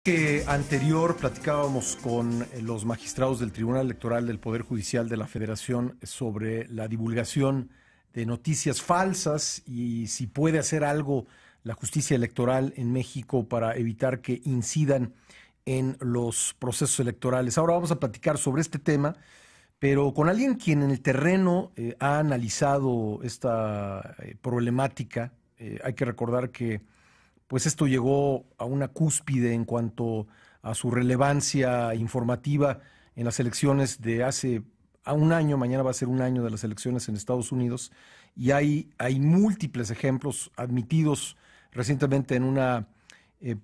Que anterior platicábamos con los magistrados del Tribunal Electoral del Poder Judicial de la Federación sobre la divulgación de noticias falsas y si puede hacer algo la justicia electoral en México para evitar que incidan en los procesos electorales. Ahora vamos a platicar sobre este tema, pero con alguien quien en el terreno ha analizado esta problemática. Hay que recordar que pues esto llegó a una cúspide en cuanto a su relevancia informativa en las elecciones de hace un año. Mañana va a ser un año de las elecciones en Estados Unidos y hay múltiples ejemplos admitidos recientemente en una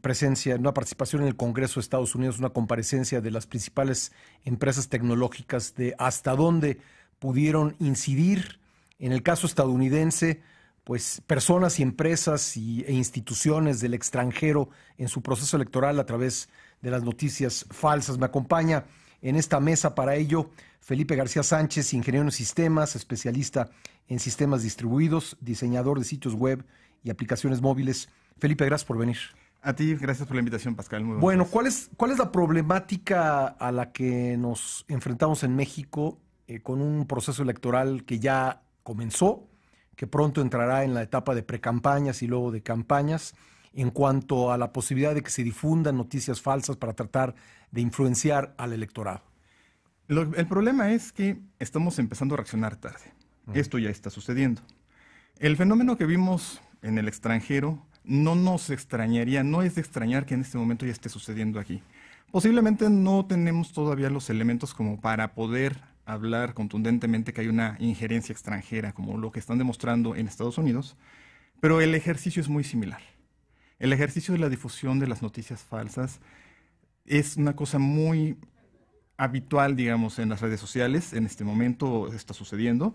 presencia, en una participación en el Congreso de Estados Unidos, una comparecencia de las principales empresas tecnológicas de hasta dónde pudieron incidir en el caso estadounidense, pues personas y empresas e instituciones del extranjero en su proceso electoral a través de las noticias falsas. Me acompaña en esta mesa para ello Felipe García Sánchez, ingeniero en sistemas, especialista en sistemas distribuidos, diseñador de sitios web y aplicaciones móviles. Felipe, gracias por venir. A ti, gracias por la invitación, Pascal. Muy bueno, ¿cuál es la problemática a la que nos enfrentamos en México con un proceso electoral que ya comenzó, que pronto entrará en la etapa de precampañas y luego de campañas, en cuanto a la posibilidad de que se difundan noticias falsas para tratar de influenciar al electorado? El problema es que estamos empezando a reaccionar tarde. Esto ya está sucediendo. El fenómeno que vimos en el extranjero no nos extrañaría, no es de extrañar que en este momento ya esté sucediendo aquí. Posiblemente no tenemos todavía los elementos como para poder hablar contundentemente que hay una injerencia extranjera, como lo que están demostrando en Estados Unidos, pero el ejercicio es muy similar. El ejercicio de la difusión de las noticias falsas es una cosa muy habitual, digamos, en las redes sociales. En este momento está sucediendo.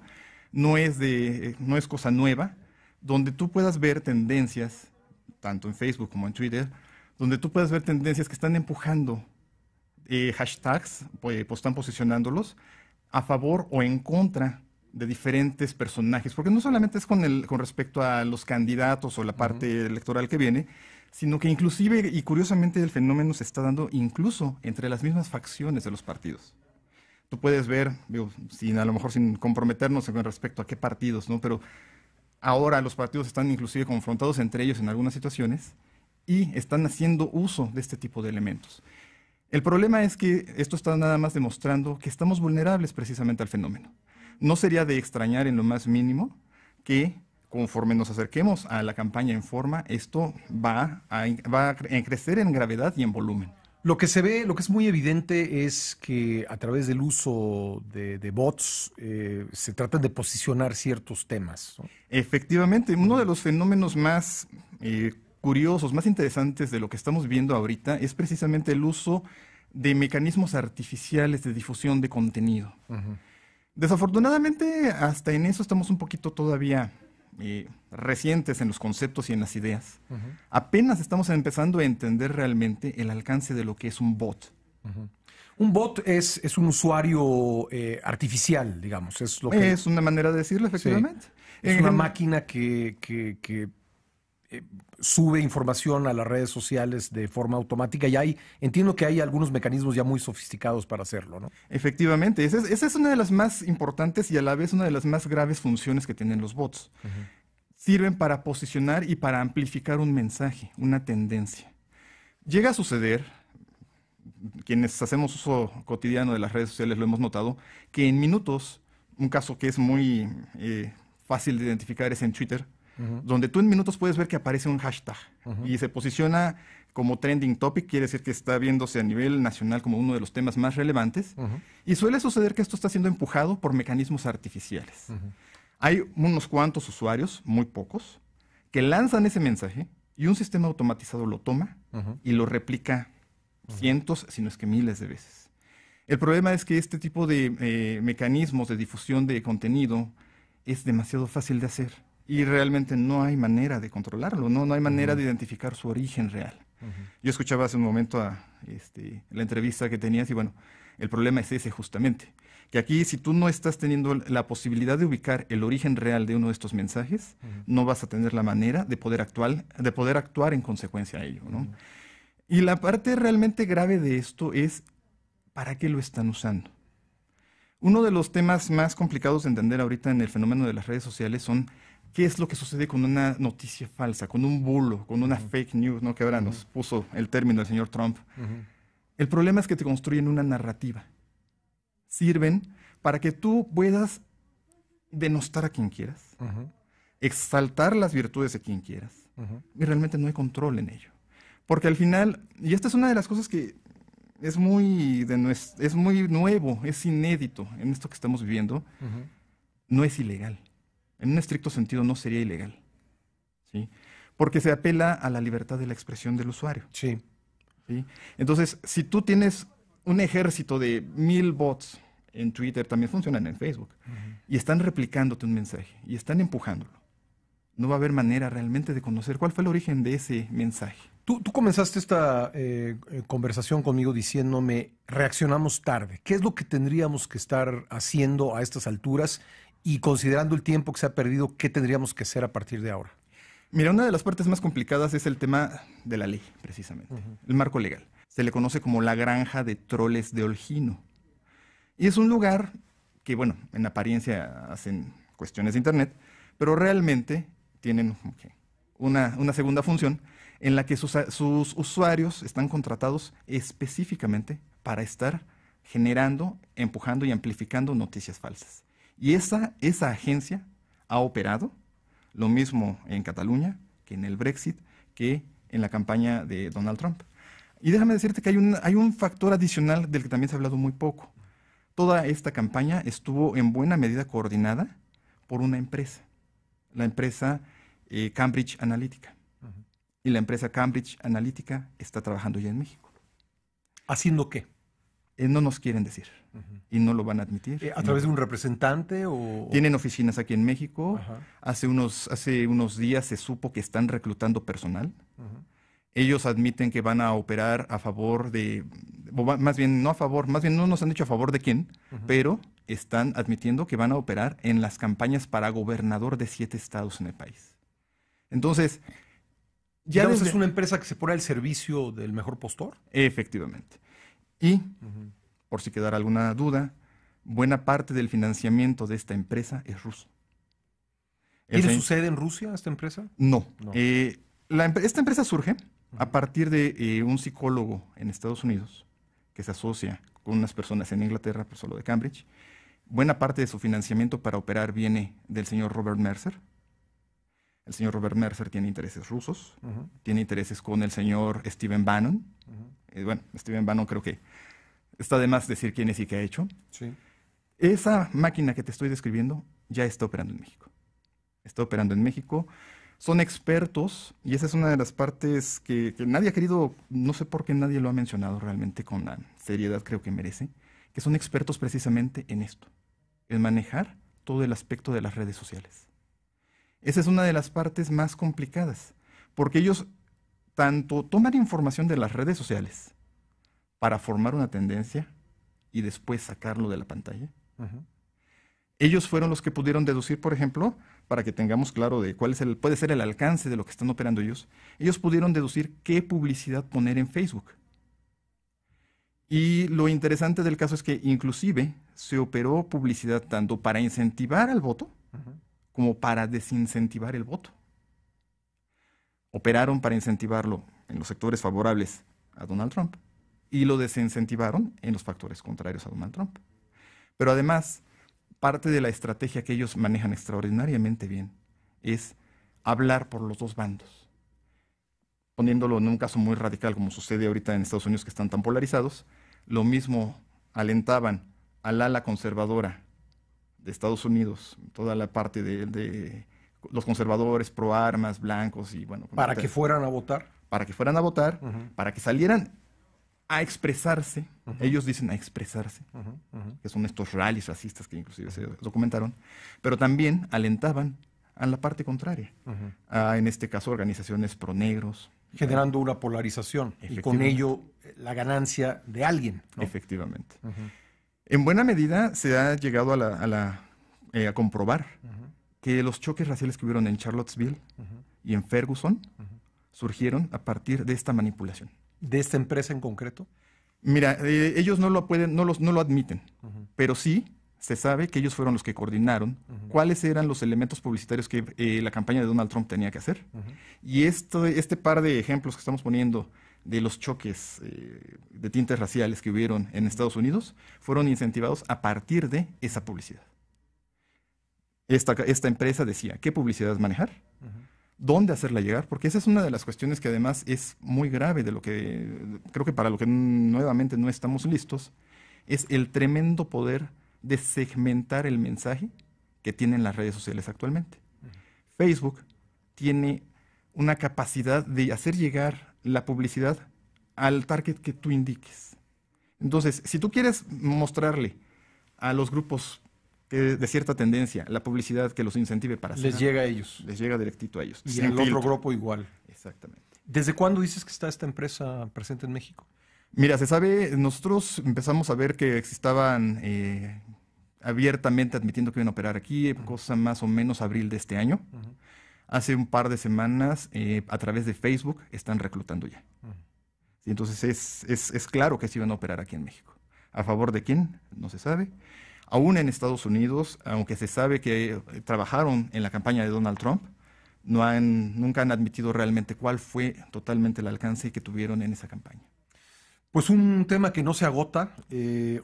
No es cosa nueva, donde tú puedas ver tendencias, tanto en Facebook como en Twitter, donde tú puedas ver tendencias que están empujando hashtags, pues están posicionándolos a favor o en contra de diferentes personajes, porque no solamente es con respecto a los candidatos o la parte electoral que viene, sino que inclusive y curiosamente el fenómeno se está dando incluso entre las mismas facciones de los partidos. Tú puedes ver, a lo mejor sin comprometernos con respecto a qué partidos, ¿no? Pero ahora los partidos están inclusive confrontados entre ellos en algunas situaciones y están haciendo uso de este tipo de elementos. El problema es que esto está nada más demostrando que estamos vulnerables precisamente al fenómeno. No sería de extrañar en lo más mínimo que conforme nos acerquemos a la campaña en forma, esto va a crecer en gravedad y en volumen. Lo que se ve, lo que es muy evidente es que a través del uso de bots se tratan de posicionar ciertos temas, ¿no? Efectivamente, uno de los fenómenos más curiosos, más interesantes de lo que estamos viendo ahorita es precisamente el uso de mecanismos artificiales de difusión de contenido. Desafortunadamente, hasta en eso estamos un poquito todavía recientes en los conceptos y en las ideas. Apenas estamos empezando a entender realmente el alcance de lo que es un bot. Un bot es un usuario artificial, digamos. Es una manera de decirlo, efectivamente. Sí. Es una máquina que sube información a las redes sociales de forma automática y entiendo que hay algunos mecanismos ya muy sofisticados para hacerlo, ¿no? Efectivamente, esa es una de las más importantes y a la vez una de las más graves funciones que tienen los bots. Sirven para posicionar y para amplificar un mensaje, una tendencia. Llega a suceder, quienes hacemos uso cotidiano de las redes sociales lo hemos notado, que en minutos, un caso que es muy fácil de identificar es en Twitter, donde tú en minutos puedes ver que aparece un hashtag y se posiciona como trending topic, quiere decir que está viéndose a nivel nacional como uno de los temas más relevantes, y suele suceder que esto está siendo empujado por mecanismos artificiales. Hay unos cuantos usuarios, muy pocos, que lanzan ese mensaje y un sistema automatizado lo toma y lo replica cientos, si no es que miles de veces. El problema es que este tipo de mecanismos de difusión de contenido es demasiado fácil de hacer. Y realmente no hay manera de controlarlo, no hay manera de identificar su origen real. Yo escuchaba hace un momento la entrevista que tenías y bueno, el problema es ese justamente. Que aquí si tú no estás teniendo la posibilidad de ubicar el origen real de uno de estos mensajes, no vas a tener la manera de poder actuar en consecuencia a ello, ¿no? Y la parte realmente grave de esto es ¿para qué lo están usando? Uno de los temas más complicados de entender ahorita en el fenómeno de las redes sociales son qué es lo que sucede con una noticia falsa, con un bulo, con una fake news, ¿no? Que ahora nos puso el término el señor Trump. El problema es que te construyen una narrativa. Sirven para que tú puedas denostar a quien quieras, exaltar las virtudes de quien quieras, y realmente no hay control en ello. Porque al final, y esta es una de las cosas que es muy nuevo, es inédito en esto que estamos viviendo, no es ilegal. En un estricto sentido no sería ilegal, ¿sí? Porque se apela a la libertad de la expresión del usuario. Sí. ¿Sí? Entonces, si tú tienes un ejército de 1000 bots en Twitter, también funcionan en Facebook, y están replicándote un mensaje, y están empujándolo, no va a haber manera realmente de conocer cuál fue el origen de ese mensaje. Tú comenzaste esta conversación conmigo diciéndome, reaccionamos tarde. ¿Qué es lo que tendríamos que estar haciendo a estas alturas? Y considerando el tiempo que se ha perdido, ¿qué tendríamos que hacer a partir de ahora? Mira, una de las partes más complicadas es el tema de la ley, precisamente, el marco legal. Se le conoce como la granja de troles de Olgino. Y es un lugar que, bueno, en apariencia hacen cuestiones de Internet, pero realmente tienen una segunda función en la que sus usuarios están contratados específicamente para estar generando, empujando y amplificando noticias falsas. Y esa agencia ha operado lo mismo en Cataluña que en el Brexit, que en la campaña de Donald Trump. Y déjame decirte que hay un factor adicional del que también se ha hablado muy poco. Toda esta campaña estuvo en buena medida coordinada por una empresa, la empresa Cambridge Analytica. Y la empresa Cambridge Analytica está trabajando ya en México. ¿Haciendo qué? No nos quieren decir y no lo van a admitir. ¿A través de un representante o...? Tienen oficinas aquí en México. Hace unos días se supo que están reclutando personal. Ellos admiten que van a operar a favor de... Más bien no a favor, más bien no nos han dicho a favor de quién, pero están admitiendo que van a operar en las campañas para gobernador de 7 estados en el país. Entonces... ¿Ya es una empresa que se pone al servicio del mejor postor? Efectivamente. Y, por si quedara alguna duda, buena parte del financiamiento de esta empresa es ruso. ¿Tiene su sede en Rusia esta empresa? No. Esta empresa surge a partir de un psicólogo en Estados Unidos que se asocia con unas personas en Inglaterra, pero solo de Cambridge. Buena parte de su financiamiento para operar viene del señor Robert Mercer. El señor Robert Mercer tiene intereses rusos, tiene intereses con el señor Stephen Bannon. Bueno, Stephen Bannon creo que está de más decir quién es y qué ha hecho. Sí. Esa máquina que te estoy describiendo ya está operando en México. Está operando en México. Son expertos, y esa es una de las partes que nadie ha querido, no sé por qué nadie lo ha mencionado realmente con la seriedad creo que merece, que son expertos precisamente en esto, en manejar todo el aspecto de las redes sociales. Esa es una de las partes más complicadas, porque ellos tanto toman información de las redes sociales para formar una tendencia y después sacarlo de la pantalla. Ellos fueron los que pudieron deducir, por ejemplo, para que tengamos claro de cuál puede ser el alcance de lo que están operando ellos pudieron deducir qué publicidad poner en Facebook. Y lo interesante del caso es que inclusive se operó publicidad tanto para incentivar al voto, como para desincentivar el voto. Operaron para incentivarlo en los sectores favorables a Donald Trump y lo desincentivaron en los factores contrarios a Donald Trump. Pero además, parte de la estrategia que ellos manejan extraordinariamente bien es hablar por los dos bandos. Poniéndolo en un caso muy radical como sucede ahorita en Estados Unidos que están tan polarizados, lo mismo alentaban al ala conservadora de Estados Unidos, toda la parte de los conservadores pro armas, blancos y bueno... ¿Para que fueran a votar? Para que fueran a votar, para que salieran a expresarse, ellos dicen a expresarse, que son estos rallies racistas que inclusive se documentaron, pero también alentaban a la parte contraria, en este caso organizaciones pro negros. Generando una polarización y con ello la ganancia de alguien, ¿no? Efectivamente. En buena medida se ha llegado a comprobar que los choques raciales que hubieron en Charlottesville y en Ferguson surgieron a partir de esta manipulación. de esta empresa en concreto? Mira, ellos no lo pueden, no lo admiten, pero sí se sabe que ellos fueron los que coordinaron cuáles eran los elementos publicitarios que la campaña de Donald Trump tenía que hacer. Y este par de ejemplos que estamos poniendo de los choques de tintes raciales que hubieron en Estados Unidos fueron incentivados a partir de esa publicidad. Esta empresa decía qué publicidad manejar, dónde hacerla llegar, porque esa es una de las cuestiones que además es muy grave, de lo que creo que para lo que nuevamente no estamos listos, es el tremendo poder de segmentar el mensaje que tienen las redes sociales actualmente. Facebook tiene una capacidad de hacer llegar la publicidad al target que tú indiques. Entonces, si tú quieres mostrarle a los grupos de cierta tendencia la publicidad que los incentive para hacer, Les llega a ellos. les llega directito a ellos. Y al otro grupo igual. Exactamente. ¿Desde cuándo dices que está esta empresa presente en México? Mira, se sabe, nosotros empezamos a ver que estaban abiertamente admitiendo que iban a operar aquí, cosa más o menos abril de este año. Hace un par de semanas, a través de Facebook, están reclutando ya. Sí, entonces es claro que se iban a operar aquí en México. ¿A favor de quién? No se sabe. Aún en Estados Unidos, aunque se sabe que trabajaron en la campaña de Donald Trump, nunca han admitido realmente cuál fue totalmente el alcance que tuvieron en esa campaña. Pues un tema que no se agota.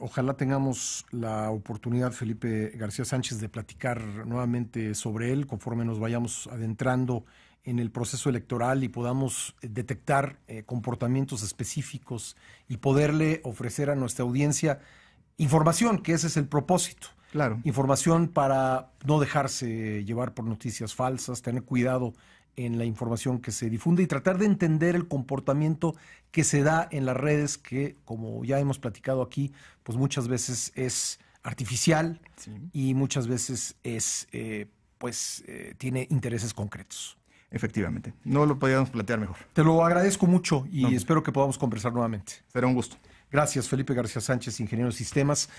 Ojalá tengamos la oportunidad, Felipe García Sánchez, de platicar nuevamente sobre él conforme nos vayamos adentrando en el proceso electoral y podamos detectar comportamientos específicos y poderle ofrecer a nuestra audiencia información, que ese es el propósito. Claro. Información para no dejarse llevar por noticias falsas, tener cuidado en la información que se difunde y tratar de entender el comportamiento que se da en las redes, que, como ya hemos platicado aquí, pues muchas veces es artificial y muchas veces tiene intereses concretos. Efectivamente. No lo podíamos plantear mejor. Te lo agradezco mucho y espero que podamos conversar nuevamente. Será un gusto. Gracias, Felipe García Sánchez, ingeniero de sistemas.